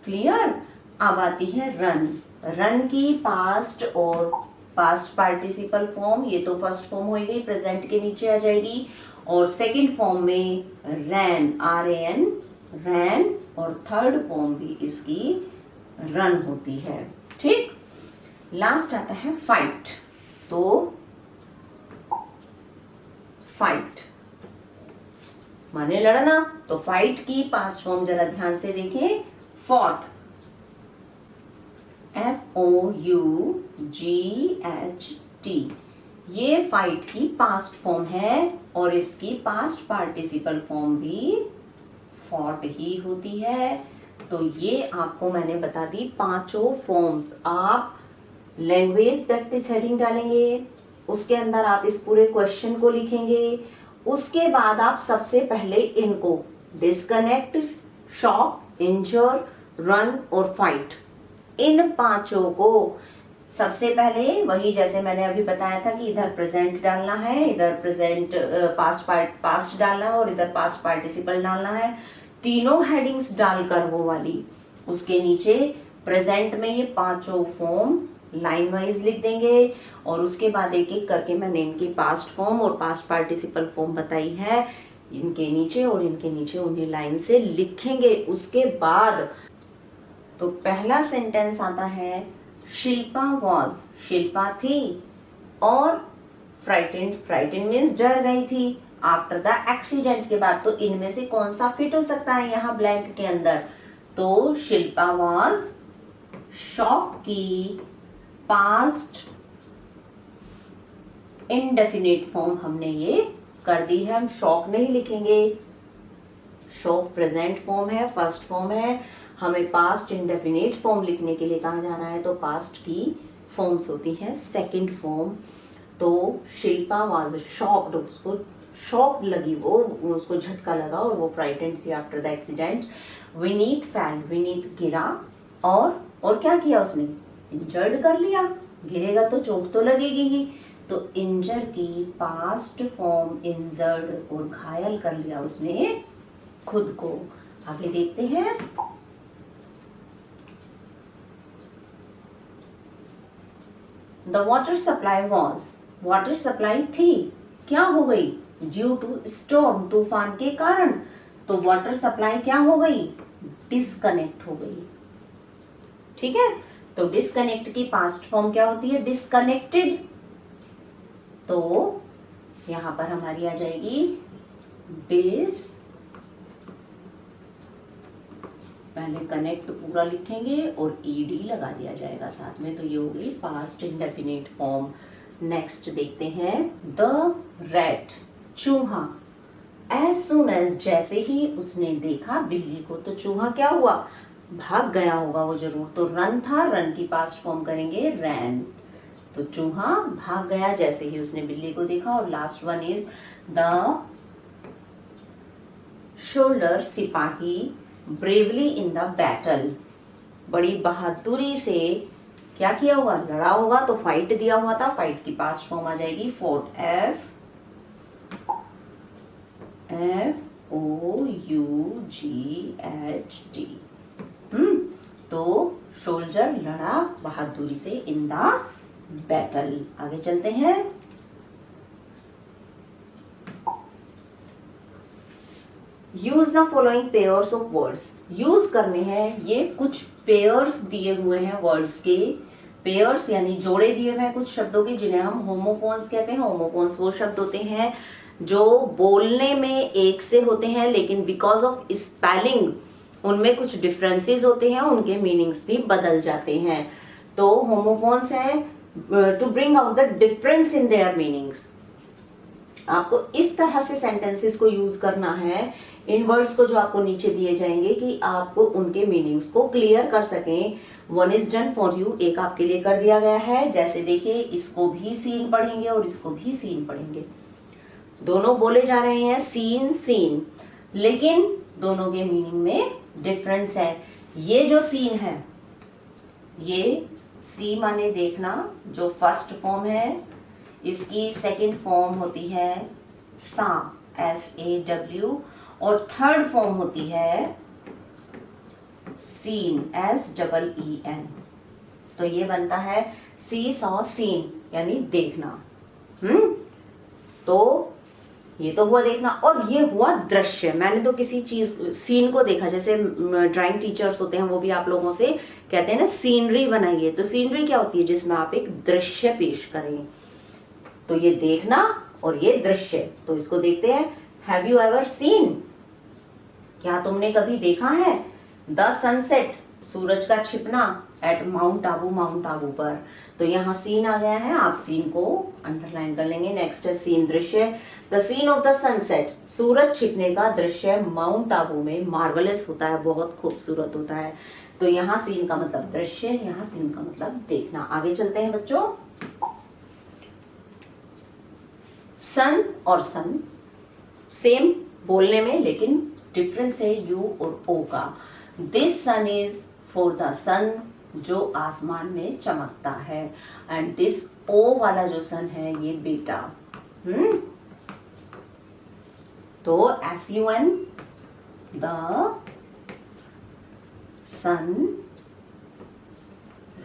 क्लियर। अब आती है रन। रन की पास्ट और पास्ट पार्टिसिपल फॉर्म, ये तो फर्स्ट फॉर्म होगी, प्रेजेंट के नीचे आ जाएगी, और सेकंड फॉर्म में रैन RAN रैन, और थर्ड फॉर्म भी इसकी रन होती है। ठीक। लास्ट आता है फाइट। तो फाइट माने लड़ना, तो फाइट की पास्ट फॉर्म जरा ध्यान से देखें, फॉट FOUGHT, ये फाइट की पास्ट फॉर्म है और इसकी पास्ट पार्टिसिपल फॉर्म भी फॉट ही होती है। तो ये आपको मैंने बता दी पांचों फॉर्म्स। आप लैंग्वेज प्रैक्टिस हेडिंग डालेंगे, उसके अंदर आप इस पूरे क्वेश्चन को लिखेंगे, उसके बाद आप सबसे पहले इनको डिस्कनेक्ट, शॉक, इंजर, रन और फाइट, इन पांचों को सबसे पहले वही जैसे मैंने अभी बताया था कि इधर प्रेजेंट डालना है, इधर प्रेजेंट पास्ट डालना है और इधर पास्ट पार्टिसिपल डालना है, तीनों हेडिंग्स डालकर वो वाली, उसके नीचे प्रेजेंट में ये पांचों फॉर्म लाइन वाइज लिख देंगे और उसके बाद एक एक करके मैंने इनकी पास्ट फॉर्म और पास्ट पार्टिसिपल फॉर्म बताई है, इनके नीचे और इनके नीचे उन्हें लाइन से लिखेंगे। उसके बाद तो पहला सेंटेंस आता है शिल्पा वॉज, शिल्पा थी, और फ्राइटेंड, फ्राइटेंड मीन्स डर गई थी, आफ्टर द एक्सीडेंट के बाद, तो इनमें से कौन सा फिट हो सकता है यहाँ ब्लैंक के अंदर, तो शिल्पा वॉज शॉक की पास्ट इंडेफिनिट फॉर्म हमने ये कर दी है, हम शॉक नहीं लिखेंगे, शॉक प्रेजेंट फॉर्म है, फर्स्ट फॉर्म है, हमें पास्ट इंडेफिनिट फॉर्म लिखने के लिए कहा जाना है तो पास्ट की फॉर्म्स होती है सेकंड फॉर्म। तो शिल्पा वाज शॉक्ड, उसको शॉक लगी, वो उसको झटका लगा और वो फ्राइटेंड थी आफ्टर द एक्सीडेंट। विनीत फैल, विनीत गिरा, और क्या किया उसने, इंजर्ड कर लिया, गिरेगा तो चोट तो लगेगी ही, तो इंजर की पास्ट फॉर्म इंजर्ड, और घायल कर लिया उसने खुद को। आगे देखते हैं। The water supply was, water supply थी, क्या हो गई, ड्यू टू स्टॉर्म, तूफान के कारण, तो वाटर सप्लाई क्या हो गई, डिस्कनेक्ट हो गई। ठीक है, तो डिस्कनेक्ट की पास्ट फॉर्म क्या होती है, डिस्कनेक्टेड, तो यहां पर हमारी आ जाएगी डिस, पहले कनेक्ट पूरा लिखेंगे और ईडी लगा दिया जाएगा साथ में, तो ये हो गई पास्ट इंडेफिनिट फॉर्म। नेक्स्ट देखते हैं, द रैट, चूहा, एज सुन एज, जैसे ही उसने देखा बिल्ली को, तो चूहा क्या हुआ, भाग गया होगा वो जरूर, तो रन था, रन की पास्ट फॉर्म करेंगे रैन, तो चूहा भाग गया जैसे ही उसने बिल्ली को देखा। और last one is the shoulder, सिपाही, ब्रेवली इन द बैटल, बड़ी बहादुरी से क्या किया हुआ, लड़ा होगा, तो फाइट दिया हुआ था, फाइट की पास्ट फॉर्म आ जाएगी फोर्ट, FOUGHT। तो सोल्जर लड़ा बहादुरी से इन द बैटल। आगे चलते हैं। Use the following pairs of words, use करने हैं ये कुछ पेयर्स दिए हुए हैं वर्ड्स के, पेयर्स यानी जोड़े दिए हुए हैं कुछ शब्दों के जिन्हें हम होमोफोन्स कहते हैं। होमोफोन्स वो शब्द होते हैं जो बोलने में एक से होते हैं लेकिन बिकॉज ऑफ स्पेलिंग उनमें कुछ डिफरेंसेस होते हैं, उनके मीनिंग्स भी बदल जाते हैं। तो होमोफोन्स है to bring out the difference in their meanings. आपको इस तरह से सेंटेंसेस को यूज करना है इन वर्ड्स को जो आपको नीचे दिए जाएंगे कि आपको उनके मीनिंग्स को क्लियर कर सकें। One is done for you, एक आपके लिए कर दिया गया है। जैसे देखिए इसको भी सीन पढ़ेंगे और इसको भी सीन पढ़ेंगे, दोनों बोले जा रहे हैं सीन सीन, लेकिन दोनों के मीनिंग में डिफरेंस है। ये जो सीन है ये सी माने देखना जो फर्स्ट फॉर्म है, इसकी सेकंड फॉर्म होती है सा SAW और थर्ड फॉर्म होती है सीन SEEN। तो ये बनता है सी सॉ सीन यानी देखना। तो ये तो हुआ देखना और ये हुआ दृश्य। मैंने तो किसी चीज सीन को देखा, जैसे ड्राइंग टीचर्स होते हैं वो भी आप लोगों से कहते हैं ना सीनरी बनाइए, तो सीनरी क्या होती है जिसमें आप एक दृश्य पेश करें। तो ये देखना और ये दृश्य, तो इसको देखते हैं। हैव यू एवर सीन, क्या तुमने कभी देखा है द सनसेट, सूरज का छिपना एट माउंट आबू पर। तो यहाँ सीन आ गया है, आप सीन को अंडरलाइन कर लेंगे। नेक्स्ट है सीन दृश्य, the scene of the sunset, सूरज छिपने का दृश्य माउंट आबू में मार्वलस होता है, बहुत खूबसूरत होता है। तो यहाँ सीन का मतलब दृश्य, यहाँ सीन का मतलब देखना। आगे चलते हैं बच्चों। सन और सन सेम बोलने में लेकिन डिफरेंस है यू और ओ का। This sun is for the son, जो आसमान में चमकता है, एंड दिस ओ वाला जो सन है ये बेटा। तो SUN, द सन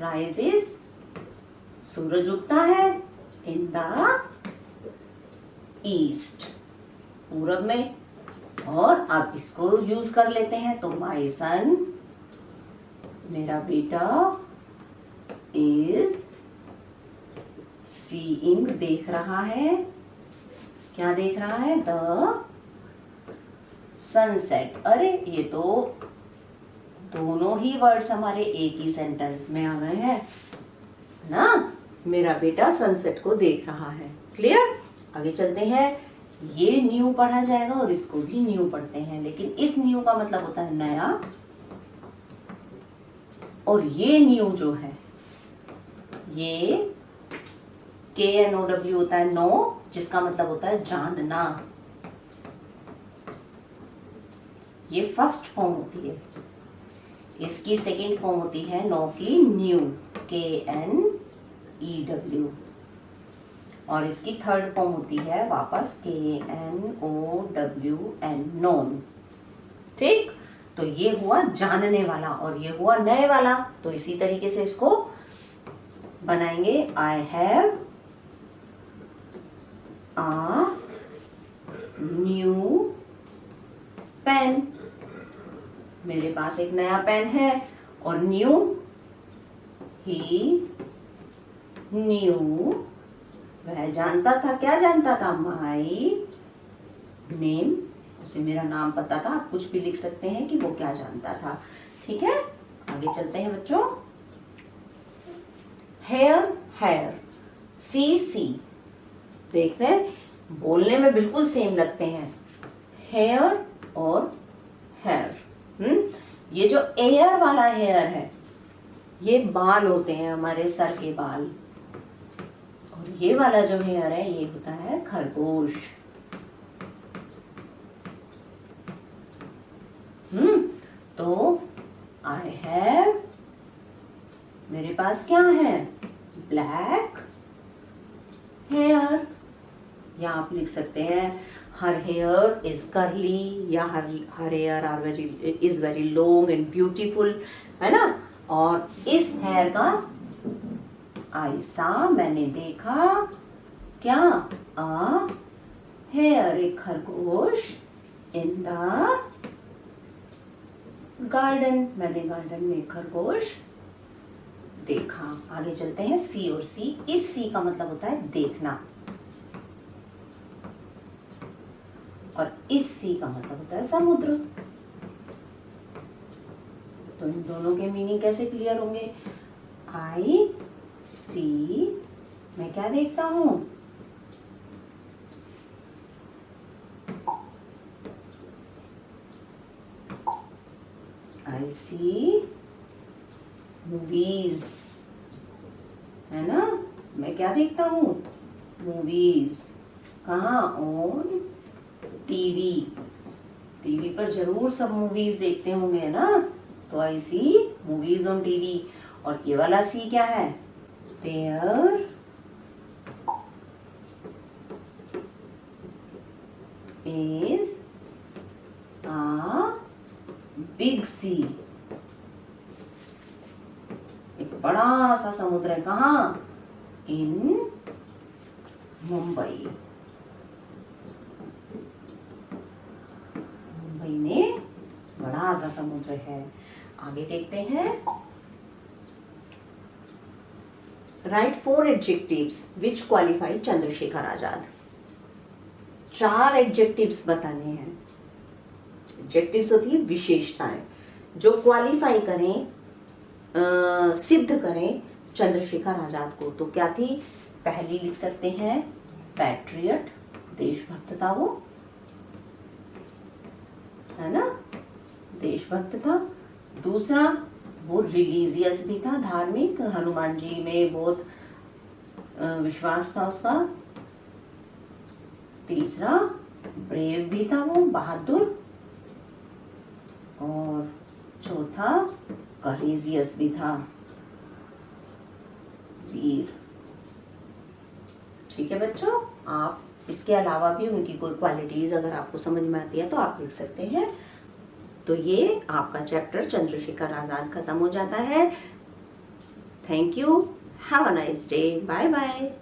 राइजेस, सूरज उगता है, इन द ईस्ट, पूरब में। और अब इसको यूज कर लेते हैं, तो माई सन, मेरा बेटा, इज सीइंग, देख रहा है, क्या देख रहा है, द सनसेट। अरे ये तो दोनों ही वर्ड्स हमारे एक ही सेंटेंस में आ गए हैं ना, मेरा बेटा सनसेट को देख रहा है। क्लियर? आगे चलते हैं। ये न्यू पढ़ा जाएगा और इसको भी न्यू पढ़ते हैं, लेकिन इस न्यू का मतलब होता है नया, और ये न्यू जो है ये KNOW होता है, नो, जिसका मतलब होता है जानना। ये फर्स्ट फॉर्म होती है, इसकी सेकंड फॉर्म होती है नो की न्यू, KNEW, और इसकी थर्ड फॉर्म होती है वापस KNOWN, नोन। ठीक, तो ये हुआ जानने वाला और ये हुआ नए वाला। तो इसी तरीके से इसको बनाएंगे। I have a new pen, मेरे पास एक नया पेन है, और न्यू, ही न्यू, वह जानता था, क्या जानता था, माई नेम, उसे मेरा नाम पता था। आप कुछ भी लिख सकते हैं कि वो क्या जानता था। ठीक है, आगे चलते हैं बच्चों। हेयर हेयर, सी, देख रहे हैं बोलने में बिल्कुल सेम लगते हैं, हेयर और हेयर। ये जो एयर वाला हेयर है ये बाल होते हैं, हमारे सर के बाल, और ये वाला जो हेयर है ये होता है खरगोश। तो आई हैव, मेरे पास क्या है, ब्लैक हेयर, या आप लिख सकते हैं हर हेयर इज कर्ली, या her hair are is very long and beautiful, है ना। और इस हेयर का आई सा, मैंने देखा, क्या, आ हेयर, एक खरगोश, इन द गार्डन, मैंने गार्डन में खरगोश देखा। आगे चलते हैं सी और सी। इस सी का मतलब होता है देखना, और इस सी का मतलब होता है समुद्र। तो इन दोनों के मीनिंग कैसे क्लियर होंगे? आई सी, मैं क्या देखता हूं? आई सी मूवीज, है ना? मैं क्या देखता हूं? मूवीज। कहाँ? On TV. टीवी पर जरूर सब मूवीज देखते होंगे ना, तो आई सी मूवीज ऑन टीवी। और ये वाला सी क्या है? देयर इज अ बिग सी, एक बड़ा सा समुद्र है। कहाँ? इन मुंबई। मुंबई में बड़ा सा समुद्र है। आगे देखते हैं। राइट 4 एडजेक्टिव्स विच क्वालिफाई चंद्रशेखर आजाद। 4 एडजेक्टिव्स बताने हैं। एडजेक्टिव्स होती है विशेषताएं जो क्वालिफाई करें, सिद्ध करें चंद्रशेखर आजाद को। तो क्या थी? पहली लिख सकते हैं पैट्रियट, देशभक्त था वो, है ना? देशभक्त था। दूसरा, वो रिलीजियस भी था, धार्मिक, हनुमान जी में बहुत विश्वास था उसका। तीसरा, ब्रेव भी था वो, बहादुर। और चौथा, करेजियस भी था, वीर। ठीक है बच्चों, आप इसके अलावा भी उनकी कोई क्वालिटीज अगर आपको समझ में आती है तो आप लिख सकते हैं। तो ये आपका चैप्टर चंद्रशेखर आजाद खत्म हो जाता है। Thank you, have a nice day, bye bye.